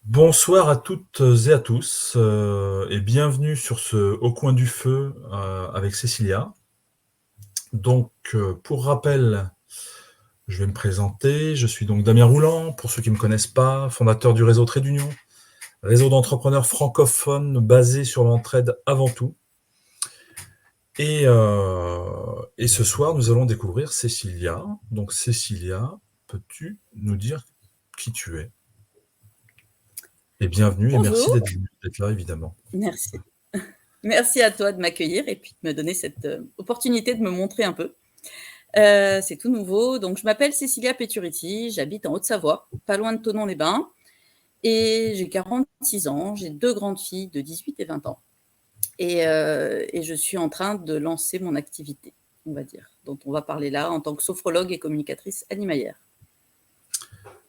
Bonsoir à toutes et à tous, et bienvenue sur ce Au coin du feu, avec Cécilia. Donc, pour rappel, je vais me présenter. Je suis donc Damien Rouland, pour ceux qui ne me connaissent pas, fondateur du réseau Trait d'Union, réseau d'entrepreneurs francophones basé sur l'entraide avant tout. Et ce soir, nous allons découvrir Cécilia. Donc Cécilia, peux-tu nous dire qui tu es? Et bienvenue et merci Bonjour, d'être là, évidemment. merci. Merci à toi de m'accueillir et puis de me donner cette opportunité de me montrer un peu. C'est tout nouveau. Donc, je m'appelle Cécilia Peturiti, j'habite en Haute-Savoie, pas loin de Thonon-les-Bains, et j'ai 46 ans. J'ai deux grandes filles de 18 et 20 ans. Et je suis en train de lancer mon activité, on va dire, dont on va parler là en tant que sophrologue et communicatrice animalière.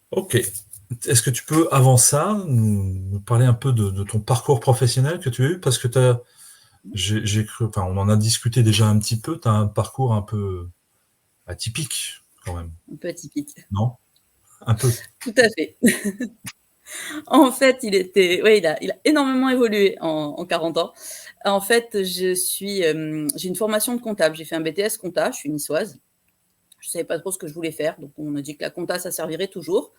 Ok. Est-ce que tu peux, avant ça, nous parler un peu de ton parcours professionnel que tu as eu? Parce que j'ai cru, enfin, on en a discuté déjà un petit peu, tu as un parcours un peu atypique, quand même, Un peu atypique. non? Un peu. Tout à fait. En fait, il a énormément évolué en 40 ans. En fait, j'ai une formation de comptable. J'ai fait un BTS compta, je suis niçoise. Je ne savais pas trop ce que je voulais faire, donc on m'a dit que la compta, ça servirait toujours.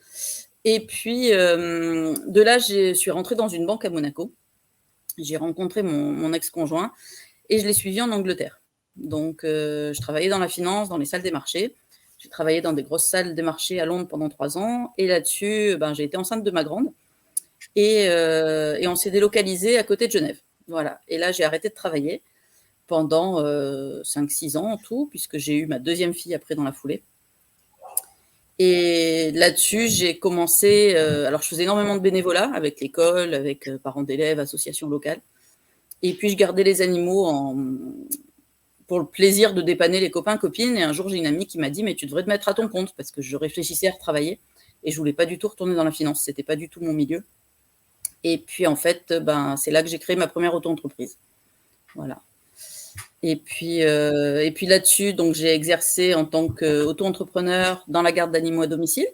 Et puis, de là, je suis rentrée dans une banque à Monaco. J'ai rencontré mon ex-conjoint et je l'ai suivi en Angleterre. Donc, je travaillais dans la finance, dans les salles des marchés. J'ai travaillé dans des grosses salles des marchés à Londres pendant 3 ans. Et là-dessus, j'ai été enceinte de ma grande. Et on s'est délocalisé à côté de Genève. Voilà. Et là, j'ai arrêté de travailler pendant 5-6 ans en tout, puisque j'ai eu ma deuxième fille après dans la foulée. Et là-dessus, j'ai commencé. Alors, je faisais énormément de bénévolat avec l'école, avec parents d'élèves, associations locales. Et puis, je gardais les animaux pour le plaisir de dépanner les copains, copines. Et un jour, j'ai une amie qui m'a dit: mais tu devrais te mettre à ton compte, parce que je réfléchissais à retravailler. Et je voulais pas du tout retourner dans la finance. C'était pas du tout mon milieu. Et puis, en fait, c'est là que j'ai créé ma première auto-entreprise. Voilà. Et puis là-dessus, donc, j'ai exercé en tant qu'auto-entrepreneur dans la garde d'animaux à domicile.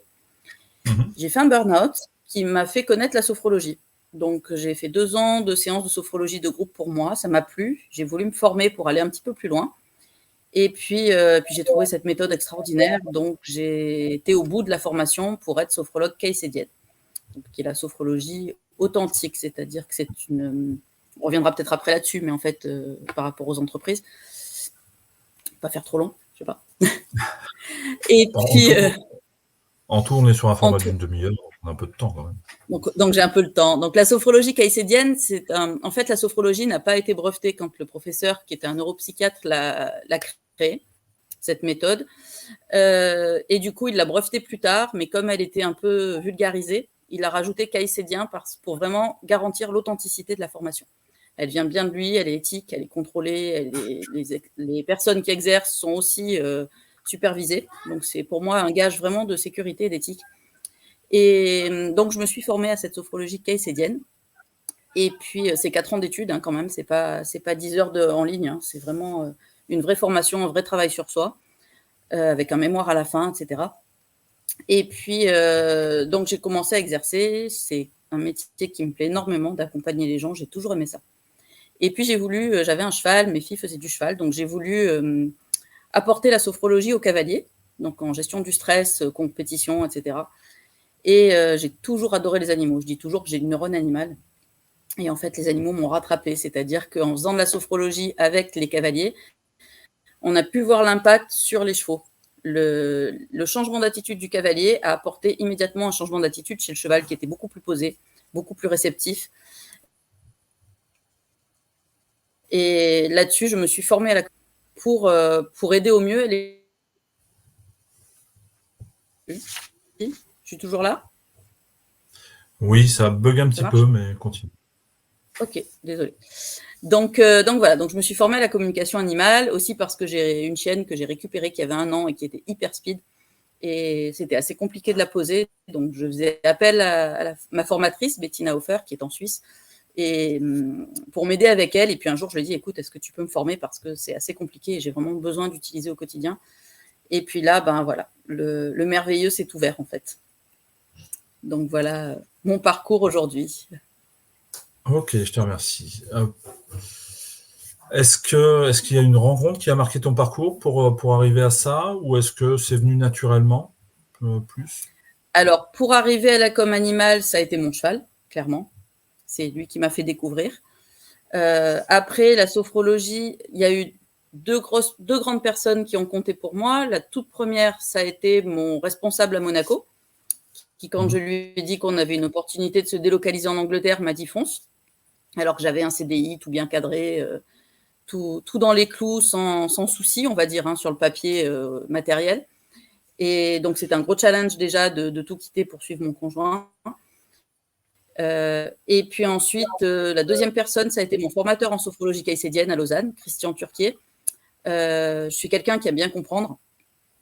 Mhm. J'ai fait un burn-out qui m'a fait connaître la sophrologie. Donc, j'ai fait 2 ans de séances de sophrologie de groupe pour moi. Ça m'a plu. J'ai voulu me former pour aller un petit peu plus loin. Et puis j'ai trouvé cette méthode extraordinaire. Donc, j'ai été au bout de la formation pour être sophrologue caïcédienne, qui est la sophrologie authentique, c'est-à-dire que c'est une. On reviendra peut-être après là-dessus, mais en fait, par rapport aux entreprises, pas faire trop long, je sais pas. Et En puis, tout, en tout, on est sur un en format tout, d'une demi-heure, on a un peu de temps quand même. donc j'ai un peu le temps. Donc la sophrologie caïcédienne, en fait, la sophrologie n'a pas été brevetée quand le professeur, qui était un neuropsychiatre, l'a créée, cette méthode. Et du coup, il l'a brevetée plus tard, mais comme elle était un peu vulgarisée, il a rajouté caïcédien pour vraiment garantir l'authenticité de la formation. Elle vient bien de lui, elle est éthique, elle est contrôlée, les personnes qui exercent sont aussi supervisées. Donc c'est pour moi un gage vraiment de sécurité et d'éthique. Et donc je me suis formée à cette sophrologie caïcédienne. Et puis c'est 4 ans d'études quand même, c'est pas 10 heures en ligne, hein. C'est vraiment une vraie formation, un vrai travail sur soi, avec un mémoire à la fin, etc. Et puis donc j'ai commencé à exercer. C'est un métier qui me plaît énormément, d'accompagner les gens, j'ai toujours aimé ça. Et puis j'ai voulu, j'avais un cheval, mes filles faisaient du cheval, donc j'ai voulu apporter la sophrologie aux cavaliers, donc en gestion du stress, compétition, etc. Et j'ai toujours adoré les animaux. Je dis toujours que j'ai une neurone animale. Et en fait, les animaux m'ont rattrapée, c'est-à-dire qu'en faisant de la sophrologie avec les cavaliers, on a pu voir l'impact sur les chevaux. Le changement d'attitude du cavalier a apporté immédiatement un changement d'attitude chez le cheval qui était beaucoup plus posé, beaucoup plus réceptif. Et là-dessus, je me suis formée pour aider au mieux les. Je suis toujours là. Oui, ça bug un Ça petit peu, marche? mais continue. Ok, désolé. Donc voilà, donc je me suis formée à la communication animale aussi parce que j'ai une chienne que j'ai récupérée qui avait 1 an et qui était hyper speed. Et c'était assez compliqué de la poser. Donc je faisais appel à ma formatrice, Bettina Hofer, qui est en Suisse, et pour m'aider avec elle. Et puis un jour, je lui ai dit: écoute, est-ce que tu peux me former parce que c'est assez compliqué et j'ai vraiment besoin d'utiliser au quotidien. Et puis là, voilà, le merveilleux s'est ouvert en fait. Donc voilà mon parcours aujourd'hui. Ok, je te remercie. Est-ce qu'il y a une rencontre qui a marqué ton parcours pour arriver à ça, ou est-ce que c'est venu naturellement plus? Alors, pour arriver à la com animale, ça a été mon cheval, clairement. C'est lui qui m'a fait découvrir. Après, la sophrologie, il y a eu deux grandes personnes qui ont compté pour moi. La toute première, ça a été mon responsable à Monaco, qui, quand je lui ai dit qu'on avait une opportunité de se délocaliser en Angleterre, m'a dit fonce. Alors que j'avais un CDI tout bien cadré, tout dans les clous, sans souci, on va dire, sur le papier matériel. Et donc, c'était un gros challenge déjà de tout quitter pour suivre mon conjoint. Et puis ensuite, la deuxième personne, ça a été mon formateur en sophrologie caïcédienne à Lausanne, Christian Turquier. Je suis quelqu'un qui aime bien comprendre.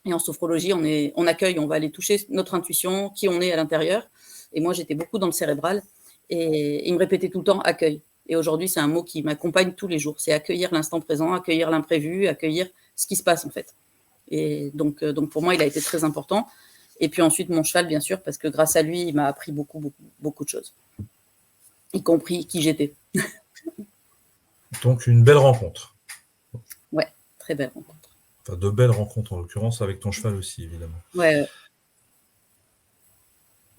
Et en sophrologie, on accueille, on va aller toucher notre intuition, qui on est à l'intérieur. Et moi, j'étais beaucoup dans le cérébral. Et il me répétait tout le temps « accueil ». Et aujourd'hui, c'est un mot qui m'accompagne tous les jours. C'est accueillir l'instant présent, accueillir l'imprévu, accueillir ce qui se passe en fait. Et donc pour moi, il a été très important. Et puis ensuite, mon cheval, bien sûr, parce que grâce à lui, il m'a appris beaucoup, beaucoup, beaucoup de choses, y compris qui j'étais. Donc, une belle rencontre. Ouais, très belle rencontre. Enfin, de belles rencontres, en l'occurrence, avec ton cheval aussi, évidemment. Ouais.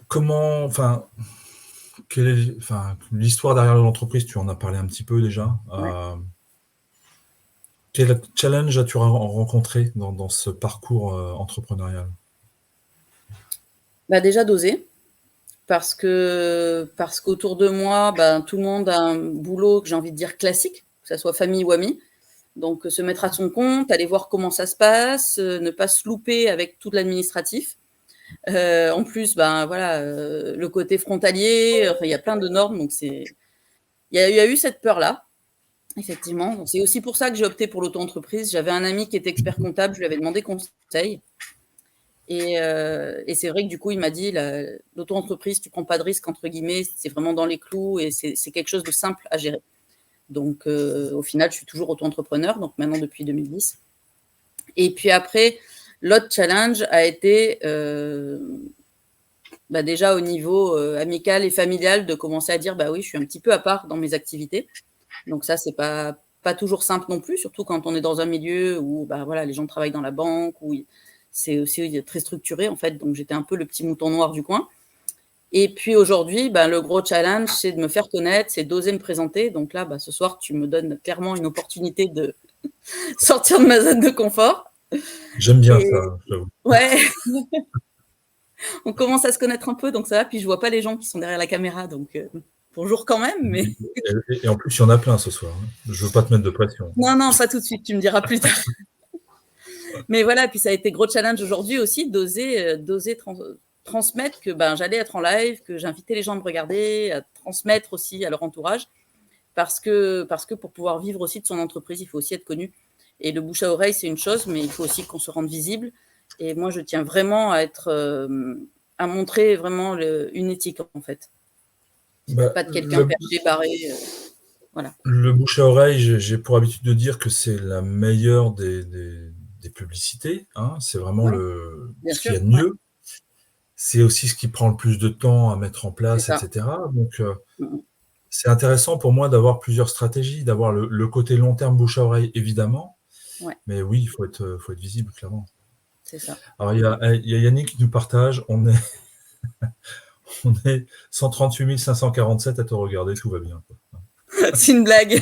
Comment, quelle est l'histoire derrière l'entreprise? Tu en as parlé un petit peu déjà. Ouais. Quel challenge as-tu rencontré dans ce parcours entrepreneurial? Déjà d'oser, parce qu'autour de moi, tout le monde a un boulot que j'ai envie de dire classique, que ce soit famille ou amis. Donc, se mettre à son compte, aller voir comment ça se passe, ne pas se louper avec tout l'administratif. En plus, le côté frontalier, il y a plein de normes, donc il y a eu cette peur-là, effectivement. Donc, c'est aussi pour ça que j'ai opté pour l'auto-entreprise. J'avais un ami qui était expert comptable, je lui avais demandé conseil. Et c'est vrai que du coup, il m'a dit, l'auto-entreprise, tu prends pas de risque, entre guillemets, c'est vraiment dans les clous et c'est quelque chose de simple à gérer. Donc, au final, je suis toujours auto-entrepreneur, donc maintenant depuis 2010. Et puis après, l'autre challenge a été déjà au niveau amical et familial de commencer à dire, oui, je suis un petit peu à part dans mes activités. Donc ça, c'est pas toujours simple non plus, surtout quand on est dans un milieu où les gens travaillent dans la banque, où c'est aussi très structuré en fait. Donc j'étais un peu le petit mouton noir du coin. Et puis aujourd'hui, le gros challenge, c'est de me faire connaître, c'est d'oser me présenter. Donc là, ce soir, tu me donnes clairement une opportunité de sortir de ma zone de confort. J'aime bien ça, j'avoue. Ouais. On commence à se connaître un peu, donc ça va. Puis je vois pas les gens qui sont derrière la caméra, donc bonjour quand même. Mais... Et en plus, il y en a plein ce soir. Je veux pas te mettre de pression. Non, pas tout de suite, tu me diras plus tard. Mais voilà, puis ça a été gros challenge aujourd'hui aussi d'oser transmettre que j'allais être en live, que j'invitais les gens à me regarder, à transmettre aussi à leur entourage, parce que pour pouvoir vivre aussi de son entreprise, il faut aussi être connu. Et le bouche à oreille, c'est une chose, mais il faut aussi qu'on se rende visible. Et moi, je tiens vraiment à montrer vraiment une éthique, en fait. Pas de quelqu'un perché, barré. Voilà. Le bouche à oreille, j'ai pour habitude de dire que c'est la meilleure des publicités. C'est vraiment ce qu'il y a de mieux. Ouais. C'est aussi ce qui prend le plus de temps à mettre en place, etc. Donc, c'est intéressant pour moi d'avoir plusieurs stratégies, d'avoir le côté long terme bouche à oreille, évidemment. Ouais. Mais oui, il faut être visible, clairement. C'est ça. Alors, il y a Yannick qui nous partage. On est 138 547 à te regarder, tout va bien. C'est une blague.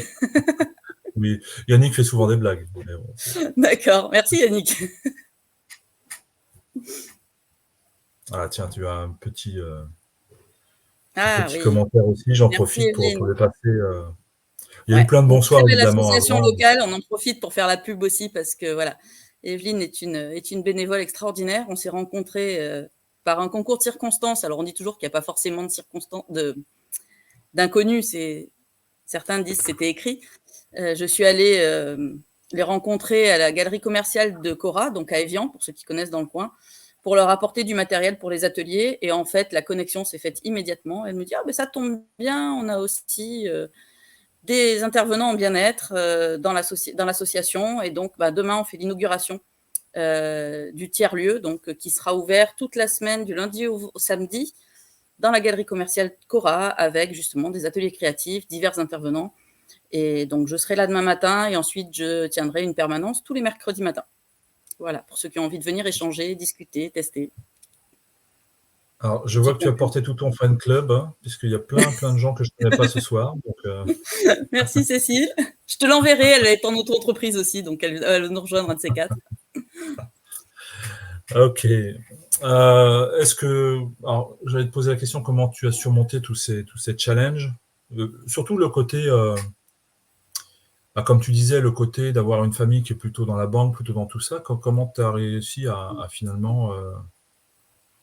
Oui, Yannick fait souvent des blagues. Bon. D'accord, merci Yannick. Ah tiens, tu as un petit, oui. Commentaire aussi, j'en profite pour les passer. Il y a eu plein de bonsoirs, évidemment. L'association locale, on en profite pour faire la pub aussi, parce que voilà, Evelyne est une bénévole extraordinaire. On s'est rencontrés par un concours de circonstances. Alors on dit toujours qu'il n'y a pas forcément d'inconnus, certains disent c'était écrit. Je suis allée les rencontrer à la galerie commerciale de Cora, donc à Évian, pour ceux qui connaissent dans le coin, pour leur apporter du matériel pour les ateliers. Et en fait, la connexion s'est faite immédiatement. Elle me dit « Ah, ça tombe bien, on a aussi des intervenants en bien-être dans l'association. Et donc, demain, on fait l'inauguration du tiers-lieu, donc qui sera ouvert toute la semaine, du lundi au samedi, dans la galerie commerciale Cora avec justement des ateliers créatifs, divers intervenants. Et donc, je serai là demain matin et ensuite, je tiendrai une permanence tous les mercredis matins. Voilà, pour ceux qui ont envie de venir échanger, discuter, tester. Alors, je vois que tu as porté tout ton fan club, hein, puisqu'il y a plein de gens que je ne connais pas ce soir. Donc, Merci Cécile. Je te l'enverrai, elle est en auto-entreprise aussi, donc elle va nous rejoindre un de ces quatre. Ok. Alors, j'allais te poser la question, comment tu as surmonté tous ces challenges? Surtout le côté, comme tu disais, le côté d'avoir une famille qui est plutôt dans la banque, plutôt dans tout ça. Comment tu as réussi à finalement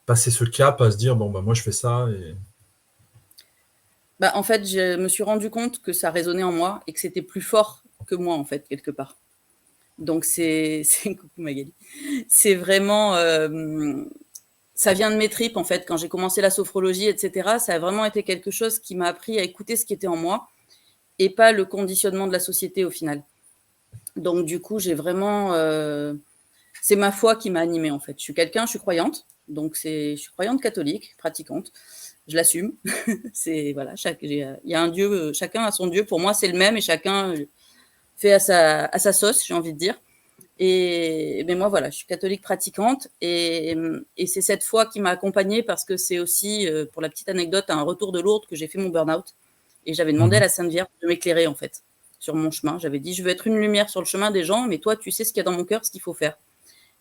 passer ce cap, à se dire, bon, bah, moi, je fais ça et... En fait, je me suis rendu compte que ça résonnait en moi et que c'était plus fort que moi, en fait, quelque part. Donc, coucou Magali. C'est vraiment... ça vient de mes tripes, en fait. Quand j'ai commencé la sophrologie, etc., ça a vraiment été quelque chose qui m'a appris à écouter ce qui était en moi et pas le conditionnement de la société, au final. Donc, du coup, j'ai vraiment... c'est ma foi qui m'a animée, en fait. Je suis croyante. Donc, je suis croyante catholique, pratiquante. Je l'assume. Voilà, il y a un Dieu, chacun a son Dieu. Pour moi, c'est le même et chacun fait à sa sauce, j'ai envie de dire. Mais moi, voilà, je suis catholique pratiquante et c'est cette foi qui m'a accompagnée parce que c'est aussi, pour la petite anecdote, à un retour de Lourdes que j'ai fait mon burn-out et j'avais demandé à la Sainte Vierge de m'éclairer, en fait, sur mon chemin. J'avais dit, je veux être une lumière sur le chemin des gens, mais toi, tu sais ce qu'il y a dans mon cœur, ce qu'il faut faire.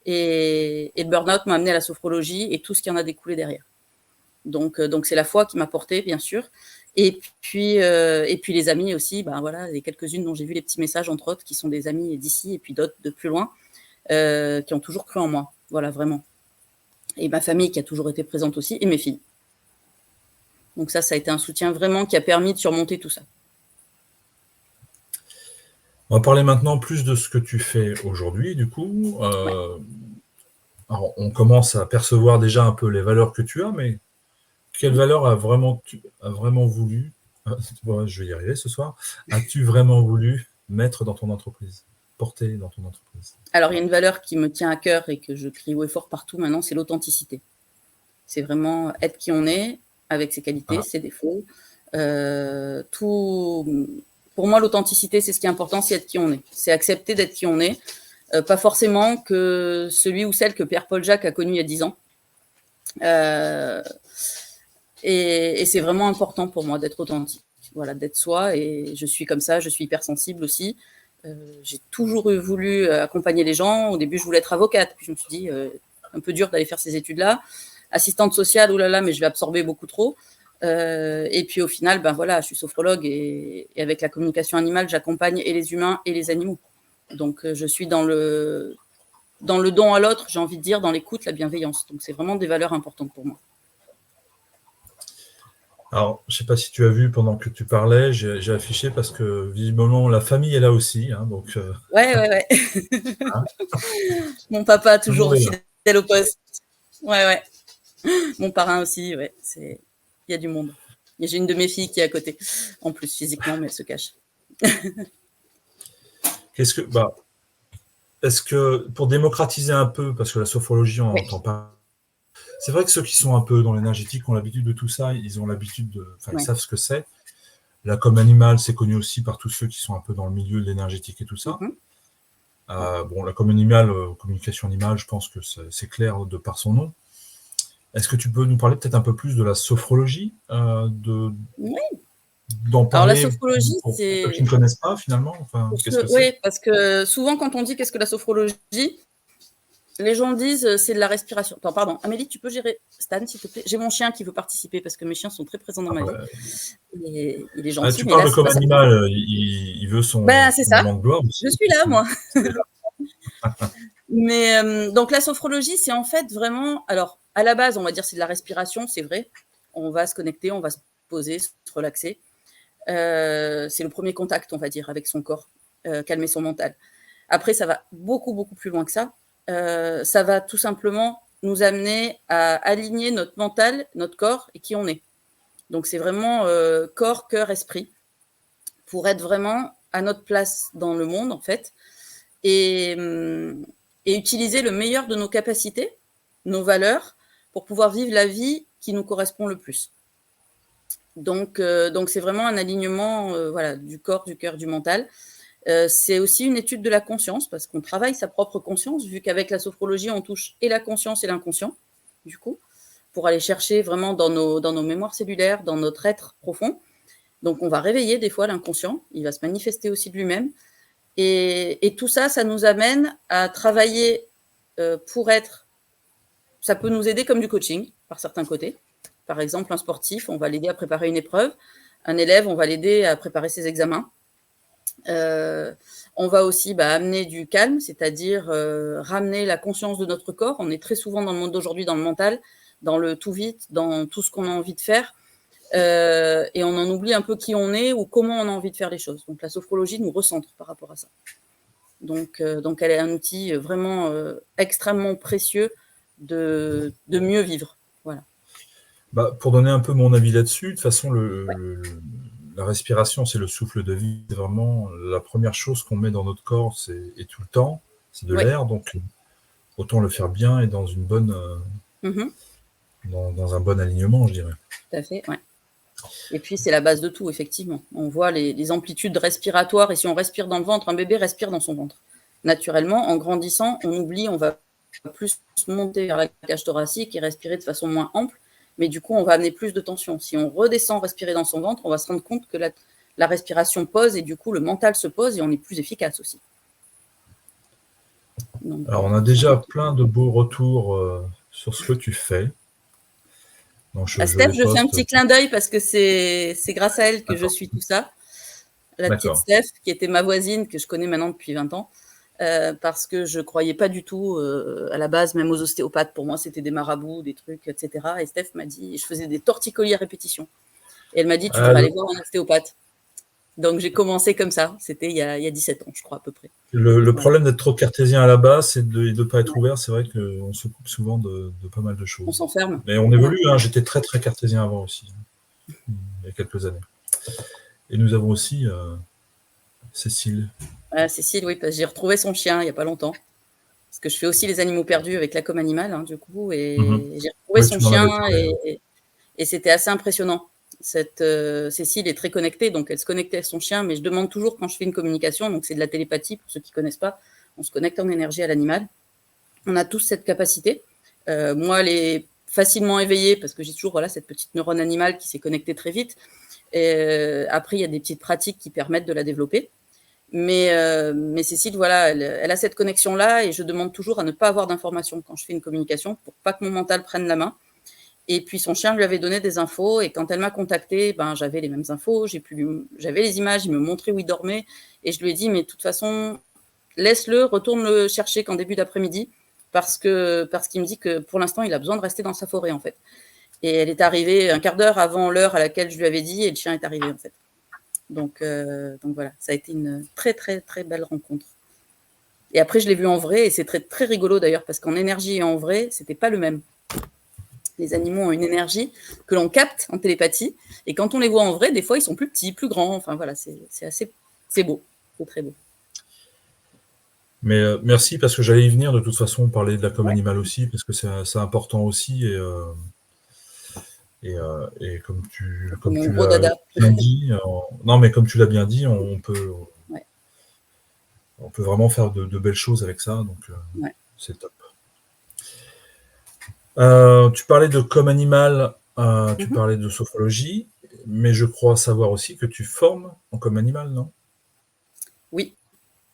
Et le burn-out m'a amené à la sophrologie et tout ce qui en a découlé derrière. Donc c'est la foi qui m'a portée, bien sûr. Et puis les amis aussi, voilà, les quelques-unes dont j'ai vu les petits messages, entre autres, qui sont des amis d'ici et puis d'autres de plus loin, qui ont toujours cru en moi. Voilà, vraiment. Et ma famille qui a toujours été présente aussi, et mes filles. Donc ça a été un soutien vraiment qui a permis de surmonter tout ça. On va parler maintenant plus de ce que tu fais aujourd'hui, du coup. Ouais. Alors, on commence à percevoir déjà un peu les valeurs que tu as, mais quelle valeur tu as vraiment voulu, je vais y arriver ce soir, as-tu vraiment voulu mettre dans ton entreprise, porter dans ton entreprise? Alors, il y a une valeur qui me tient à cœur et que je crie haut et fort partout maintenant, c'est l'authenticité. C'est vraiment être qui on est, avec ses qualités, ses défauts. Pour moi, l'authenticité, c'est ce qui est important, c'est être qui on est. C'est accepter d'être qui on est. Pas forcément que celui ou celle que Pierre-Paul Jacques a connu il y a 10 ans. Et c'est vraiment important pour moi d'être authentique, voilà, d'être soi. Et je suis comme ça, je suis hypersensible aussi. J'ai toujours voulu accompagner les gens. Au début, je voulais être avocate. Puis je me suis dit, un peu dur d'aller faire ces études-là. Assistante sociale, oulala, mais je vais absorber beaucoup trop. Et puis au final, voilà, je suis sophrologue et avec la communication animale, j'accompagne et les humains et les animaux. Donc je suis dans le don à l'autre, j'ai envie de dire, dans l'écoute, la bienveillance. Donc c'est vraiment des valeurs importantes pour moi. Alors, je ne sais pas si tu as vu pendant que tu parlais, j'ai affiché parce que visiblement la famille est là aussi. Hein, donc, Ouais. Hein Mon papa, toujours est là. fidèle au poste. Ouais. Mon parrain aussi, ouais. Il y a du monde. Et j'ai une de mes filles qui est à côté, en plus physiquement, mais elle se cache. Est-ce que, pour démocratiser un peu, parce que la sophrologie, on entend pas. C'est vrai que ceux qui sont un peu dans l'énergétique ont l'habitude de tout ça, ils ont l'habitude ils savent ce que c'est. La com animale, c'est connu aussi par tous ceux qui sont un peu dans le milieu de l'énergétique et tout ça. La com animale, communication animale, je pense que c'est clair de par son nom. Est-ce que tu peux nous parler peut-être un peu plus de la sophrologie, d'en parler? Alors la sophrologie, pour c'est... ceux qui ne connaissent pas finalement, qu'est-ce que c'est? Oui, parce que souvent quand on dit qu'est-ce que la sophrologie, les gens disent c'est de la respiration. Attends, pardon, Amélie, tu peux gérer Stan, s'il te plaît? J'ai mon chien qui veut participer parce que mes chiens sont très présents dans ma vie. Il est gentil. Tu parles de com animal, il veut son moment de gloire aussi. Je suis là, moi. Mais donc la sophrologie, c'est en fait vraiment, alors à la base, on va dire c'est de la respiration, c'est vrai. On va se connecter, on va se poser, se relaxer. C'est le premier contact, on va dire, avec son corps, calmer son mental. Après, ça va beaucoup, beaucoup plus loin que ça. Ça va tout simplement nous amener à aligner notre mental, notre corps et qui on est. Donc, c'est vraiment corps, cœur, esprit pour être vraiment à notre place dans le monde, en fait, et utiliser le meilleur de nos capacités, nos valeurs, pour pouvoir vivre la vie qui nous correspond le plus. Donc, c'est vraiment un alignement voilà, du corps, du cœur, du mental. C'est aussi une étude de la conscience, parce qu'on travaille sa propre conscience, vu qu'avec la sophrologie, on touche et la conscience et l'inconscient, du coup, pour aller chercher vraiment dans nos mémoires cellulaires, dans notre être profond. Donc, on va réveiller des fois l'inconscient, il va se manifester aussi de lui-même. Et tout ça, ça nous amène à travailler pour être... Ça peut nous aider comme du coaching, par certains côtés. Par exemple, un sportif, on va l'aider à préparer une épreuve. Un élève, on va l'aider à préparer ses examens. On va aussi amener du calme, c'est-à-dire ramener la conscience de notre corps. On est très souvent dans le monde d'aujourd'hui, dans le mental, dans le tout vite, dans tout ce qu'on a envie de faire. Et on en oublie un peu qui on est ou comment on a envie de faire les choses. Donc la sophrologie nous recentre par rapport à ça. Donc elle est un outil vraiment extrêmement précieux de mieux vivre. Voilà. Pour donner un peu mon avis là-dessus, de toute façon, la respiration, c'est le souffle de vie. C'est vraiment la première chose qu'on met dans notre corps, et tout le temps, c'est de l'air. Donc, autant le faire bien et dans une bonne, dans un bon alignement, je dirais. Tout à fait, ouais. Et puis, c'est la base de tout, effectivement. On voit les amplitudes respiratoires. Et si on respire dans le ventre, un bébé respire dans son ventre. Naturellement, en grandissant, on oublie, on va plus monter vers la cage thoracique et respirer de façon moins ample. Mais du coup, on va amener plus de tension. Si on redescend respirer dans son ventre, on va se rendre compte que la respiration pose et du coup, le mental se pose et on est plus efficace aussi. Donc, alors, on a déjà plein de beaux retours sur ce que tu fais. Donc, Steph, je fais un petit clin d'œil parce que c'est grâce à elle que je suis tout ça. La petite Steph, qui était ma voisine, que je connais maintenant depuis 20 ans. Parce que je ne croyais pas du tout à la base, même aux ostéopathes. Pour moi, c'était des marabouts, des trucs, etc. Et Steph m'a dit, je faisais des torticolis à répétition. Et elle m'a dit, tu devrais aller voir un ostéopathe. Donc, j'ai commencé comme ça. C'était il y a 17 ans, je crois, à peu près. Le problème d'être trop cartésien à la base, c'est de ne pas être ouvert. C'est vrai qu'on se coupe souvent de pas mal de choses. On s'enferme. Mais on évolue. Hein. J'étais très, très cartésien avant aussi, il y a quelques années. Et nous avons aussi Cécile. Cécile, oui, parce que j'ai retrouvé son chien il n'y a pas longtemps. Parce que je fais aussi les animaux perdus avec la com animale, hein, du coup. Et j'ai retrouvé son chien et c'était assez impressionnant. Cécile est très connectée, donc elle se connectait à son chien, mais je demande toujours quand je fais une communication, donc c'est de la télépathie, pour ceux qui ne connaissent pas, on se connecte en énergie à l'animal. On a tous cette capacité. Moi, elle est facilement éveillée, parce que j'ai toujours cette petite neurone animale qui s'est connectée très vite. Et après, il y a des petites pratiques qui permettent de la développer. Mais Cécile, voilà, elle a cette connexion-là, et je demande toujours à ne pas avoir d'informations quand je fais une communication, pour pas que mon mental prenne la main. Et puis son chien lui avait donné des infos, et quand elle m'a contactée, j'avais les mêmes infos, j'avais les images, il me montrait où il dormait, et je lui ai dit, mais de toute façon, laisse-le, retourne le chercher qu'en début d'après-midi, parce qu'il me dit que pour l'instant, il a besoin de rester dans sa forêt, en fait. Et elle est arrivée un quart d'heure avant l'heure à laquelle je lui avais dit, et le chien est arrivé, en fait. Donc voilà, ça a été une très, très, très belle rencontre. Et après, je l'ai vu en vrai, et c'est très, très rigolo d'ailleurs, parce qu'en énergie et en vrai, c'était pas le même. Les animaux ont une énergie que l'on capte en télépathie, et quand on les voit en vrai, des fois, ils sont plus petits, plus grands. Enfin voilà, c'est beau, c'est très beau. Mais merci, parce que j'allais y venir de toute façon, parler de la com animale aussi, parce que c'est important aussi, et comme tu l'as bien dit, non mais comme tu l'as bien dit, on peut vraiment faire de belles choses avec ça, donc c'est top. Tu parlais de com animal, tu parlais de sophrologie, mais je crois savoir aussi que tu formes en com animal, non? Oui.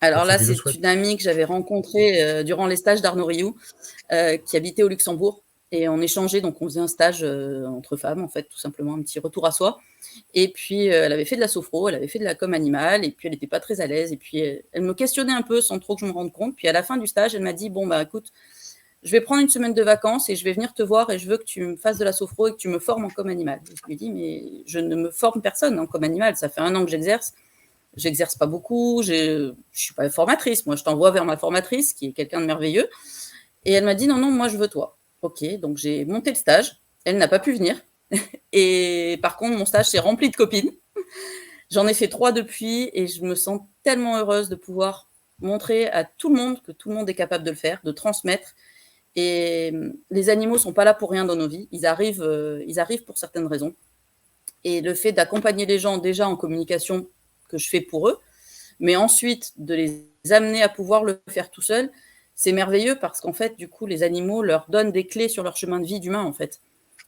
Alors là, c'est une amie que j'avais rencontrée durant les stages d'Arnaud Rioux, qui habitait au Luxembourg, et on échangeait, donc on faisait un stage entre femmes, en fait, tout simplement, un petit retour à soi. Et puis, elle avait fait de la sophro, elle avait fait de la com animale, et puis elle n'était pas très à l'aise, et puis elle me questionnait un peu sans trop que je me rende compte. Puis à la fin du stage, elle m'a dit, bon, écoute, je vais prendre une semaine de vacances et je vais venir te voir, et je veux que tu me fasses de la sophro et que tu me formes en com animale. Et je lui ai dit, mais je ne me forme personne en com animale, ça fait 1 an que j'exerce pas beaucoup, je suis pas formatrice, moi je t'envoie vers ma formatrice qui est quelqu'un de merveilleux. Et elle m'a dit, non, moi je veux toi. Ok, donc j'ai monté le stage, elle n'a pas pu venir, et par contre mon stage s'est rempli de copines. J'en ai fait 3 depuis, et je me sens tellement heureuse de pouvoir montrer à tout le monde que tout le monde est capable de le faire, de transmettre. Et les animaux sont pas là pour rien dans nos vies, ils arrivent pour certaines raisons. Et le fait d'accompagner les gens déjà en communication que je fais pour eux, mais ensuite de les amener à pouvoir le faire tout seul, c'est merveilleux parce qu'en fait, du coup, les animaux leur donnent des clés sur leur chemin de vie d'humain, en fait.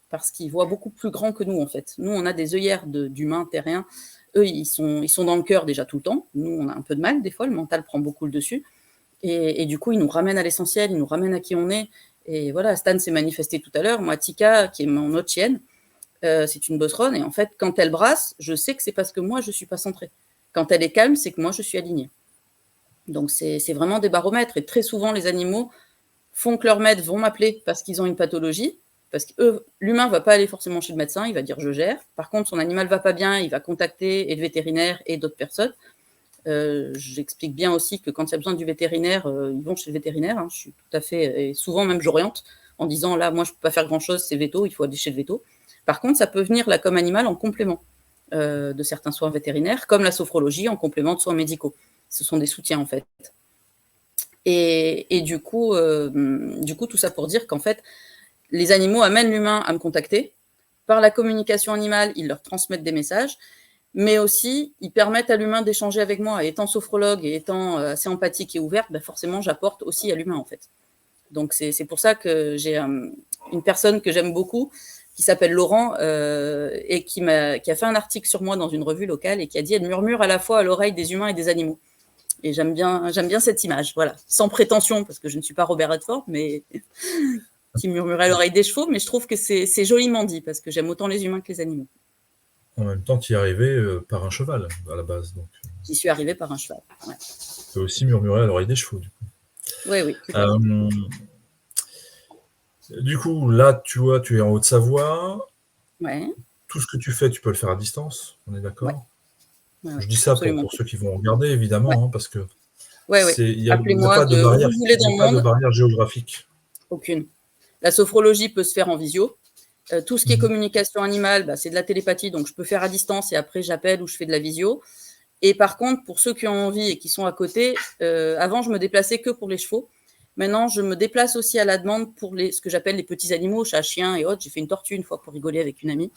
Parce qu'ils voient beaucoup plus grand que nous, en fait. Nous, on a des œillères d'humains terriens. Eux, ils sont dans le cœur déjà tout le temps. Nous, on a un peu de mal, des fois, le mental prend beaucoup le dessus. Et du coup, ils nous ramènent à l'essentiel, ils nous ramènent à qui on est. Et voilà, Stan s'est manifesté tout à l'heure. Moi, Tika, qui est mon autre chienne, c'est une bosseronne. Et en fait, quand elle brasse, je sais que c'est parce que moi, je ne suis pas centrée. Quand elle est calme, c'est que moi, je suis alignée. Donc, c'est vraiment des baromètres. Et très souvent, les animaux font que leurs maîtres vont m'appeler parce qu'ils ont une pathologie. Parce que l'humain ne va pas aller forcément chez le médecin, il va dire je gère. Par contre, son animal ne va pas bien, il va contacter et le vétérinaire et d'autres personnes. J'explique bien aussi que quand il y a besoin du vétérinaire, ils vont chez le vétérinaire. Je suis tout à fait, et souvent même j'oriente en disant là, moi je ne peux pas faire grand-chose, c'est veto, il faut aller chez le veto. Par contre, ça peut venir là comme animal en complément de certains soins vétérinaires, comme la sophrologie en complément de soins médicaux. Ce sont des soutiens en fait. Et du coup, tout ça pour dire qu'en fait, les animaux amènent l'humain à me contacter. Par la communication animale, ils leur transmettent des messages, mais aussi, ils permettent à l'humain d'échanger avec moi. Et étant sophrologue et étant assez empathique et ouverte, forcément, j'apporte aussi à l'humain, en fait. Donc, c'est pour ça que j'ai une personne que j'aime beaucoup, qui s'appelle Laurent, et qui a fait un article sur moi dans une revue locale et qui a dit « Elle murmure à la fois à l'oreille des humains et des animaux ». Et j'aime bien cette image, voilà. Sans prétention, parce que je ne suis pas Robert Redford, mais qui murmurait à l'oreille des chevaux, mais je trouve que c'est joliment dit, parce que j'aime autant les humains que les animaux. En même temps, tu y es arrivé par un cheval, à la base. J'y suis arrivée par un cheval. Ouais. Tu peux aussi murmurer à l'oreille des chevaux, du coup. Oui. Du coup, là, tu vois, tu es en Haute-Savoie. Ouais. Tout ce que tu fais, tu peux le faire à distance, on est d'accord? Ouais, Je dis ça pour ceux qui vont regarder, évidemment, parce que il n'y a Appelez-moi pas de barrière, où vous voulez dans le monde. barrière géographique. Aucune. La sophrologie peut se faire en visio. Tout ce qui est communication animale, c'est de la télépathie, donc je peux faire à distance et après j'appelle ou je fais de la visio. Et par contre, pour ceux qui ont envie et qui sont à côté, avant je me déplaçais que pour les chevaux. Maintenant, je me déplace aussi à la demande pour ce que j'appelle les petits animaux, chats, chiens et autres. J'ai fait une tortue une fois pour rigoler avec une amie.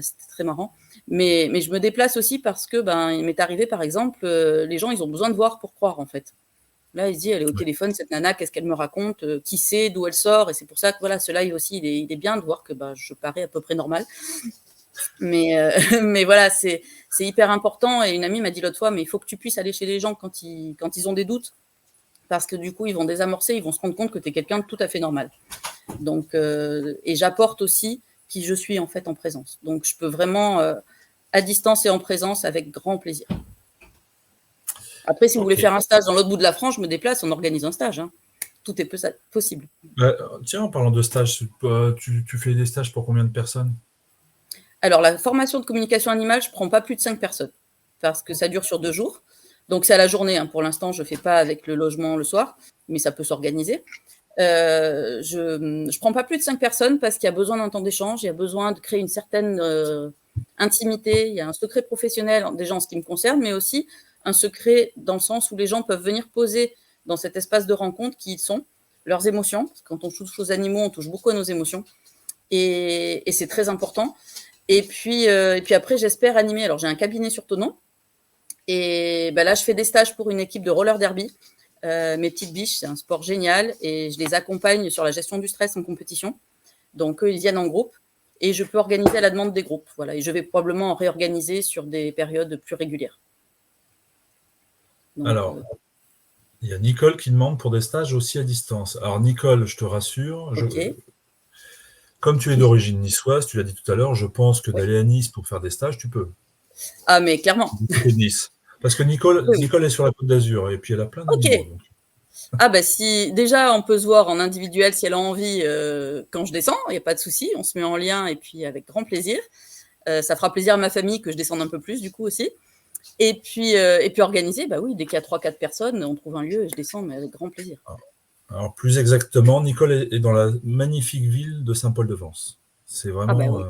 C'était très marrant. Mais je me déplace aussi parce que il m'est arrivé, par exemple, les gens, ils ont besoin de voir pour croire, en fait. Là, il se dit, elle est au téléphone, cette nana, qu'est-ce qu'elle me raconte, qui c'est, d'où elle sort. Et c'est pour ça que voilà, ce live aussi, il est bien de voir que je parais à peu près normal. Mais voilà, c'est hyper important. Et une amie m'a dit l'autre fois, mais il faut que tu puisses aller chez les gens quand ils ont des doutes. Parce que du coup, ils vont désamorcer, ils vont se rendre compte que tu es quelqu'un de tout à fait normal. Donc, et j'apporte aussi qui je suis en fait en présence. Donc, je peux vraiment, à distance et en présence, avec grand plaisir. Après, si vous voulez faire un stage dans l'autre bout de la France, je me déplace, on organise un stage. Tout est possible. Tiens, en parlant de stage, tu fais des stages pour combien de personnes? Alors, la formation de communication animale, je ne prends pas plus de 5 personnes, parce que ça dure sur 2 jours. Donc, c'est à la journée. Pour l'instant, je ne fais pas avec le logement le soir, mais ça peut s'organiser. Je ne prends pas plus de 5 personnes parce qu'il y a besoin d'un temps d'échange, il y a besoin de créer une certaine intimité, il y a un secret professionnel, déjà en ce qui me concerne, mais aussi un secret dans le sens où les gens peuvent venir poser dans cet espace de rencontre qui ils sont, leurs émotions. Parce que quand on touche aux animaux, on touche beaucoup à nos émotions. Et c'est très important. Et puis après, j'espère animer. Alors, j'ai un cabinet sur Thonon. Et là, je fais des stages pour une équipe de roller derby. Mes petites biches, c'est un sport génial. Et je les accompagne sur la gestion du stress en compétition. Donc, eux, ils viennent en groupe. Et je peux organiser à la demande des groupes. Voilà. Et je vais probablement en réorganiser sur des périodes plus régulières. Donc, alors, il y a Nicole qui demande pour des stages aussi à distance. Alors, Nicole, je te rassure, comme tu es d'origine niçoise, tu l'as dit tout à l'heure, je pense que d'aller à Nice pour faire des stages, tu peux. Ah, mais clairement. Nice. Parce que Nicole est sur la Côte d'Azur et puis elle a plein d'animaux. Donc. Ah si déjà on peut se voir en individuel si elle a envie quand je descends, il n'y a pas de souci, on se met en lien et puis avec grand plaisir. Ça fera plaisir à ma famille que je descende un peu plus du coup aussi. Et puis organiser, oui, dès qu'il y a 3-4 personnes, on trouve un lieu et je descends, mais avec grand plaisir. Alors plus exactement, Nicole est dans la magnifique ville de Saint-Paul-de-Vence. C'est vraiment... oui.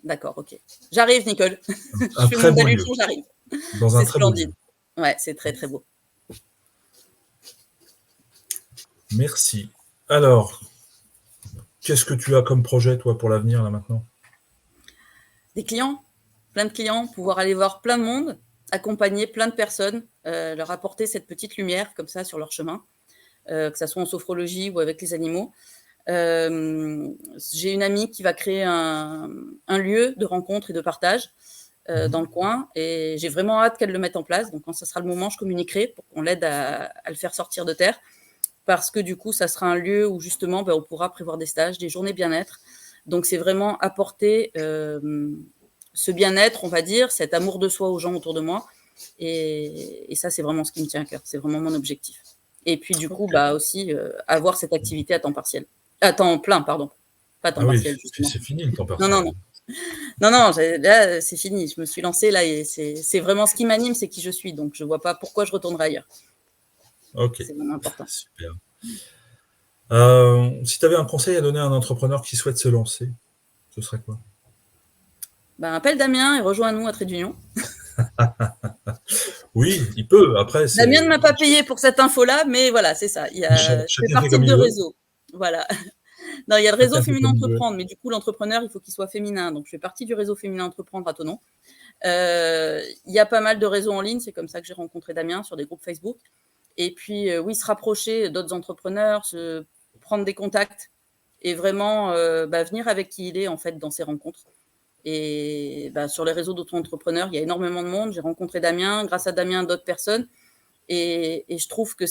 D'accord, ok. J'arrive, Nicole. Un très beau lieu. J'arrive. Dans un très beau lieu. Ouais, c'est très très beau. Merci. Alors, qu'est-ce que tu as comme projet, toi, pour l'avenir, là, maintenant? Des clients. plein de clients, pouvoir aller voir plein de monde, accompagner plein de personnes, leur apporter cette petite lumière comme ça sur leur chemin, que ça soit en sophrologie ou avec les animaux. J'ai une amie qui va créer un lieu de rencontre et de partage dans le coin, et j'ai vraiment hâte qu'elle le mette en place. Donc quand ça sera le moment, je communiquerai pour qu'on l'aide à le faire sortir de terre, parce que du coup, ça sera un lieu où justement, on pourra prévoir des stages, des journées bien-être. Donc c'est vraiment apporter ce bien-être, on va dire, cet amour de soi aux gens autour de moi, et ça, c'est vraiment ce qui me tient à cœur, c'est vraiment mon objectif. Et puis du coup, aussi avoir cette activité à temps partiel. À temps plein, pardon. Pas temps partiel, justement. C'est fini le temps partiel. Non, là, c'est fini. Je me suis lancée, là, et c'est vraiment ce qui m'anime, c'est qui je suis. Donc, je ne vois pas pourquoi je retournerai ailleurs. Ok. C'est vraiment important. Super. Si tu avais un conseil à donner à un entrepreneur qui souhaite se lancer, ce serait quoi? Appelle Damien et rejoins-nous à Trait d'Union. Oui, il peut. Après, Damien ne m'a pas payé pour cette info-là, mais voilà, c'est ça. Je fais partie de réseau. Voilà. Non, il y a le réseau Féminin Entreprendre, mais du coup, l'entrepreneur, il faut qu'il soit féminin. Donc, je fais partie du réseau Féminin Entreprendre à Thonon. Il y a pas mal de réseaux en ligne. C'est comme ça que j'ai rencontré Damien, sur des groupes Facebook. Et puis, oui, se rapprocher d'autres entrepreneurs, prendre des contacts et vraiment venir avec qui il est, en fait, dans ces rencontres. Et sur les réseaux d'auto-entrepreneurs, il y a énormément de monde. J'ai rencontré Damien, grâce à Damien, d'autres personnes. Et je trouve que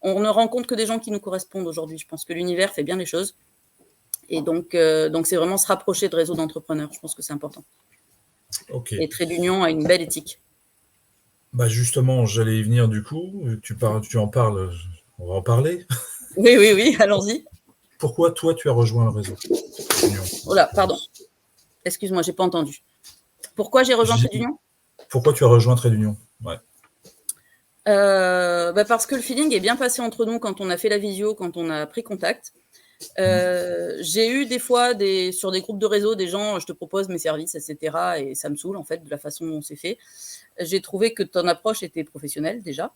on ne rencontre que des gens qui nous correspondent aujourd'hui. Je pense que l'univers fait bien les choses. Et donc c'est vraiment se rapprocher de réseaux d'entrepreneurs. Je pense que c'est important. Okay. Et Trait d'Union a une belle éthique. Justement, j'allais y venir du coup. Tu en parles, on va en parler. Oui, allons-y. Pourquoi toi, tu as rejoint le réseau Trait d'Union? Oh là, pardon. Excuse-moi, j'ai pas entendu. Pourquoi j'ai rejoint Trait d'Union? Pourquoi tu as rejoint Trait d'Union? Ouais. Parce que le feeling est bien passé entre nous quand on a fait la visio, quand on a pris contact. J'ai eu des fois sur des groupes de réseau des gens, je te propose mes services, etc. Et ça me saoule en fait de la façon dont on s'est fait. J'ai trouvé que ton approche était professionnelle déjà.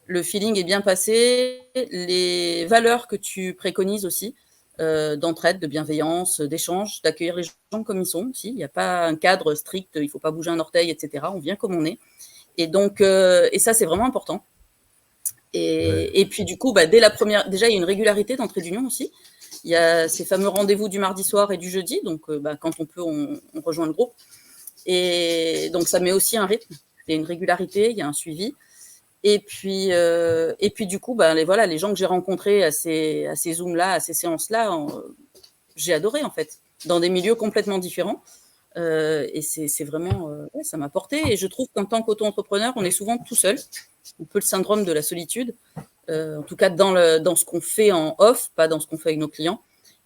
Le feeling est bien passé. Les valeurs que tu préconises aussi, d'entraide, de bienveillance, d'échange, d'accueillir les gens comme ils sont aussi. Il n'y a pas un cadre strict, il ne faut pas bouger un orteil, etc. On vient comme on est. Et donc, et ça, c'est vraiment important. Et puis, du coup, dès la première, déjà, il y a une régularité dans Trait d'Union aussi. Il y a ces fameux rendez-vous du mardi soir et du jeudi. Donc, quand on peut, on rejoint le groupe. Et donc, ça met aussi un rythme. Il y a une régularité, il y a un suivi. Et puis du coup, les gens que j'ai rencontrés à ces Zooms-là, à ces séances-là, j'ai adoré, en fait, dans des milieux complètement différents. Et c'est vraiment, ça m'a porté. Et je trouve qu'en tant qu'auto-entrepreneur, on est souvent tout seul. Un peu le syndrome de la solitude, en tout cas dans ce qu'on fait en off, pas dans ce qu'on fait avec nos clients.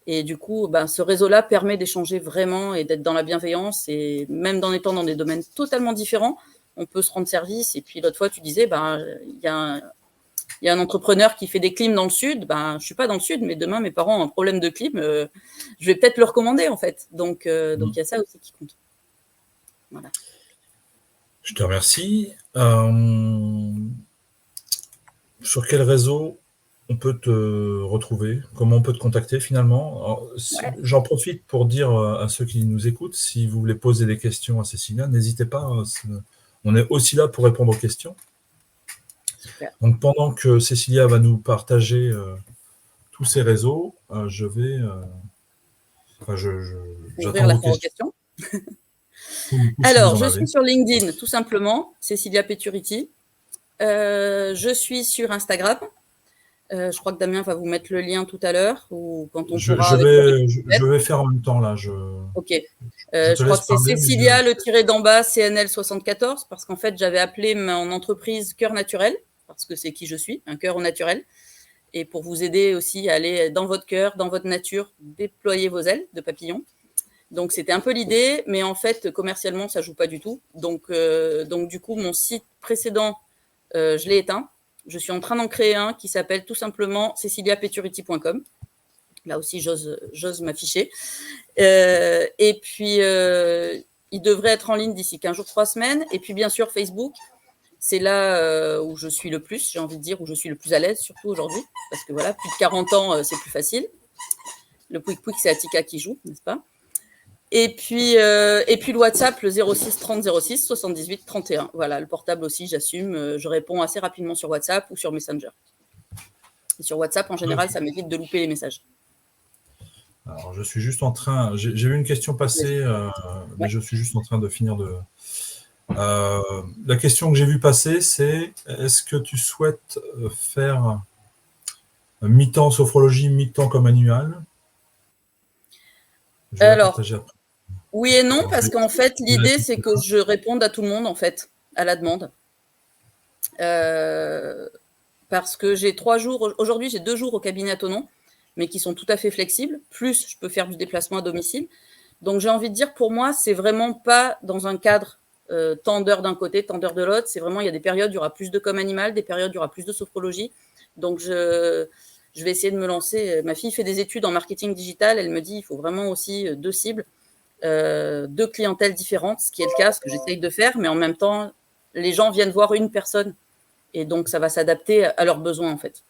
Et du coup, ce réseau-là permet d'échanger vraiment et d'être dans la bienveillance. Et même en étant dans des domaines totalement différents, on peut se rendre service. Et puis l'autre fois, tu disais, il y a un entrepreneur qui fait des clims dans le sud. Je ne suis pas dans le sud, mais demain, mes parents ont un problème de clim. Je vais peut-être le recommander, en fait. Donc, il y a ça aussi qui compte. Voilà. Je te remercie. Sur quel réseau on peut te retrouver? Comment on peut te contacter finalement? J'en profite pour dire à ceux qui nous écoutent, si vous voulez poser des questions à Cécilia, n'hésitez pas. On est aussi là pour répondre aux questions. Super. Donc pendant que Cécilia va nous partager tous ces réseaux, je vais... ouvrir la foire aux questions. Alors, je suis sur LinkedIn, tout simplement, Cécilia Peturiti. Je suis sur Instagram. Je crois que Damien va vous mettre le lien tout à l'heure. Ou quand on je vais faire en même temps, là. Ok. Je crois que c'est Cécilia, le tiré d'en bas, CNL74, parce qu'en fait, j'avais appelé mon entreprise Cœur Naturel, parce que c'est qui je suis, un cœur au naturel. Et pour vous aider aussi à aller dans votre cœur, dans votre nature, déployer vos ailes de papillon. Donc, c'était un peu l'idée, mais en fait, commercialement, ça ne joue pas du tout. Donc, du coup, mon site précédent, je l'ai éteint. Je suis en train d'en créer un qui s'appelle tout simplement ceciliapeturiti.com. Là aussi, j'ose m'afficher. Et puis, il devrait être en ligne d'ici 15 jours, 3 semaines. Et puis, bien sûr, Facebook. C'est là où je suis le plus, j'ai envie de dire, où je suis le plus à l'aise, surtout aujourd'hui. Parce que voilà, plus de 40 ans, c'est plus facile. Le pouic-pouic, c'est Attica qui joue, n'est-ce pas? Et puis le WhatsApp, le 06 30 06 78 31. Voilà, le portable aussi, j'assume. Je réponds assez rapidement sur WhatsApp ou sur Messenger. Et sur WhatsApp, en général, ça m'évite de louper les messages. Alors, je suis juste en train... J'ai vu une question passer, mais je suis juste en train de finir de... la question que j'ai vue passer, c'est est-ce que tu souhaites faire mi-temps sophrologie, mi-temps comme annual? Je vais la Alors, partager après. oui et non, parce qu'en fait, l'idée, c'est que je réponde à tout le monde, en fait, à la demande. Parce que j'ai 3 jours, aujourd'hui, j'ai 2 jours au cabinet Thonon, mais qui sont tout à fait flexibles. Plus, je peux faire du déplacement à domicile. Donc, j'ai envie de dire, pour moi, c'est vraiment pas dans un cadre tant d'heures d'un côté, tant d'heures de l'autre. C'est vraiment, il y a des périodes, il y aura plus de com animal, des périodes, il y aura plus de sophrologie. Donc, je vais essayer de me lancer. Ma fille fait des études en marketing digital. Elle me dit, il faut vraiment aussi 2 cibles, 2 clientèles différentes, ce qui est le cas, ce que j'essaye de faire. Mais en même temps, les gens viennent voir une personne. Et donc, ça va s'adapter à leurs besoins, en fait.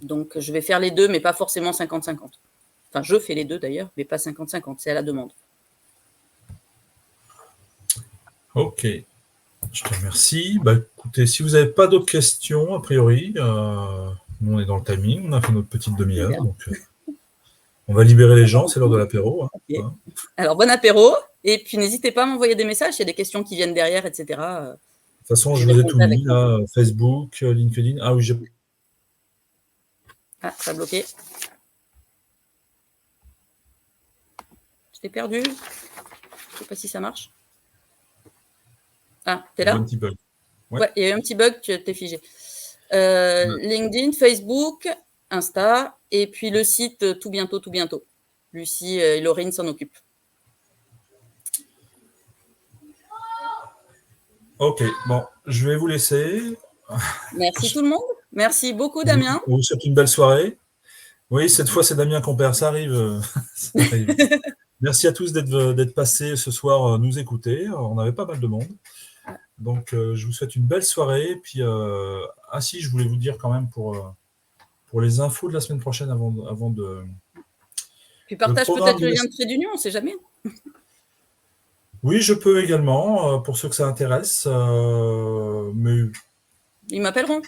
Donc, je vais faire les deux, mais pas forcément 50-50. Enfin, je fais les deux, d'ailleurs, mais pas 50-50. C'est à la demande. Ok. Je te remercie. Bah, écoutez, si vous n'avez pas d'autres questions, a priori, nous, on est dans le timing. On a fait notre petite demi-heure. Donc, on va libérer les gens. C'est l'heure de l'apéro. Hein. Okay. Alors, bon apéro. Et puis, n'hésitez pas à m'envoyer des messages. S'il y a des questions qui viennent derrière, etc. De toute façon, je vous ai tout mis, là, Facebook, LinkedIn. Ah oui, j'ai... Ah, ça a bloqué. Je t'ai perdu. Je ne sais pas si ça marche. Ah, t'es là? Un petit bug. Ouais, il y a eu un petit bug, tu t'es figé. LinkedIn, Facebook, Insta, et puis le site tout bientôt, tout bientôt. Lucie et Laurine s'en occupent. Ok, bon, je vais vous laisser. Merci tout le monde. Merci beaucoup, Damien. On vous souhaite une belle soirée. Oui, cette fois, c'est Damien qu'on perd. Ça arrive. Ça arrive. Merci à tous d'être passés ce soir nous écouter. On avait pas mal de monde. Donc, je vous souhaite une belle soirée. Et puis, ah si, je voulais vous dire quand même pour les infos de la semaine prochaine avant de... Puis partage peut-être le lien de Trait d'Union, on ne sait jamais. Oui, je peux également, pour ceux que ça intéresse. Mais... Ils m'appelleront.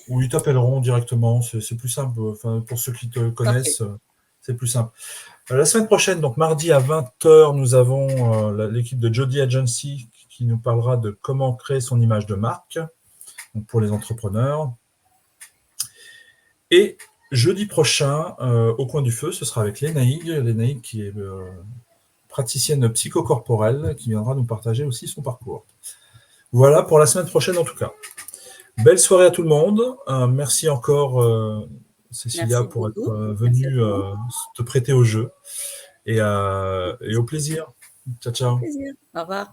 Ou ils t'appelleront directement. C'est plus simple. Enfin, pour ceux qui te connaissent, c'est plus simple. La semaine prochaine, donc mardi à 20h, nous avons l'équipe de Jody Agency qui nous parlera de comment créer son image de marque, donc pour les entrepreneurs. Et jeudi prochain, au coin du feu, ce sera avec Lénaïg qui est praticienne psychocorporelle, qui viendra nous partager aussi son parcours. Voilà pour la semaine prochaine en tout cas. Belle soirée à tout le monde. Merci encore Cécilia pour être venue te prêter au jeu. Et au plaisir. Ciao, ciao. Au plaisir. Au revoir.